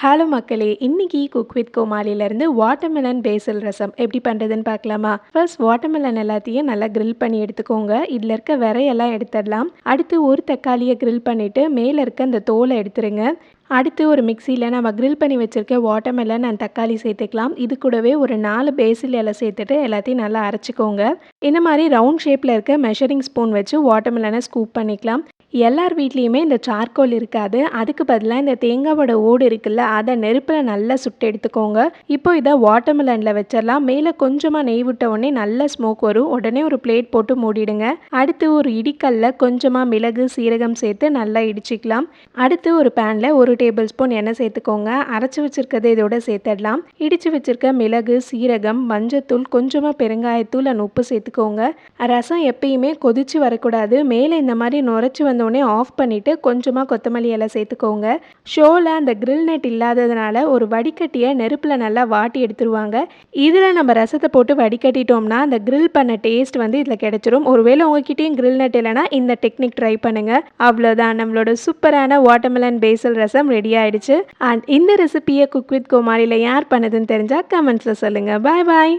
Hello மக்களே, இன்னைக்கு cook with கோமாளிலேருந்து watermelon பேசில் ரசம் எப்படி பண்ணுறதுன்னு பார்க்கலாமா? ஃபர்ஸ்ட் வாட்டர்மெலன் எல்லாத்தையும் நல்லா கிரில் பண்ணி எடுத்துக்கோங்க. இதில் இருக்க விரையெல்லாம் எடுத்துடலாம். அடுத்து ஒரு தக்காளியை கிரில் பண்ணிவிட்டு மேலே இருக்க அந்த தோலை எடுத்துருங்க. அடுத்து ஒரு மிக்சியில் நம்ம கிரில் பண்ணி வச்சுருக்க வாட்டர்மெலன் அண்ட் தக்காளி சேர்த்துக்கலாம். இது கூடவே ஒரு 4 பேசில் இலை சேர்த்துட்டு எல்லாத்தையும் நல்லா அரைச்சிக்கோங்க. இந்த மாதிரி ரவுண்ட் ஷேப்பில் இருக்க மெஷரிங் ஸ்பூன் வச்சு வாட்டர்மெலனை ஸ்கூப் பண்ணிக்கலாம். எல்லார் வீட்லேயுமே இந்த சார்கோல் இருக்காது. அதுக்கு பதிலாக இந்த தேங்காவோட ஓடு இருக்குல்ல, அதை நெருப்பில் நல்லா சுட்டு எடுத்துக்கோங்க. இப்போ இதை வாட்டர்மெலனில் வச்சிடலாம். மேலே கொஞ்சமாக நெய் விட்ட உடனே நல்ல ஸ்மோக் வரும். உடனே ஒரு பிளேட் போட்டு மூடிடுங்க. அடுத்து ஒரு இடிக்கல்ல கொஞ்சமாக மிளகு சீரகம் சேர்த்து நல்லா இடிச்சிக்கலாம். அடுத்து ஒரு பேனில் 1 டேபிள் ஸ்பூன் எண்ணெய் சேர்த்துக்கோங்க. அரைச்சி வச்சிருக்கதை இதோட சேர்த்துடலாம். இடித்து வச்சிருக்க மிளகு சீரகம் மஞ்சத்தூள் கொஞ்சமாக பெருங்காயத்தூள் அண்ட் உப்பு சேர்த்துக்கோங்க. ரசம் எப்பயுமே கொதிச்சு வரக்கூடாது. மேலே இந்த மாதிரி நுரைச்சி வந்தோடனே ஆஃப் பண்ணிவிட்டு கொஞ்சமாக கொத்தமல்லி இலை சேர்த்துக்கோங்க. ஷோவில் அந்த கிரில் நெட் இல்லாததுனால ஒரு வடிகட்டியை நெருப்பில் நல்லா வாட்டி எடுத்துருவாங்க. இதில் நம்ம ரசத்தை போட்டு வடிகட்டிட்டோம்னா அந்த கிரில் பண்ண டேஸ்ட் இதில் கிடைச்சிரும். ஒருவேளை உங்ககிட்டயும் கிரில் நெட் இல்லைனா இந்த டெக்னிக் ட்ரை பண்ணுங்கள். அவ்வளோதான், நம்மளோட சூப்பரான வாட்டர்மெலன் பேசில் ரசம் ரெடி ஆயிடுச்சு. அண்ட் இந்த ரெசிபியை குக் வித் கோமாளியில் யார் பண்ணதுன்னு தெரிஞ்சால் கமெண்ட்ஸில் சொல்லுங்கள். பாய் பாய்.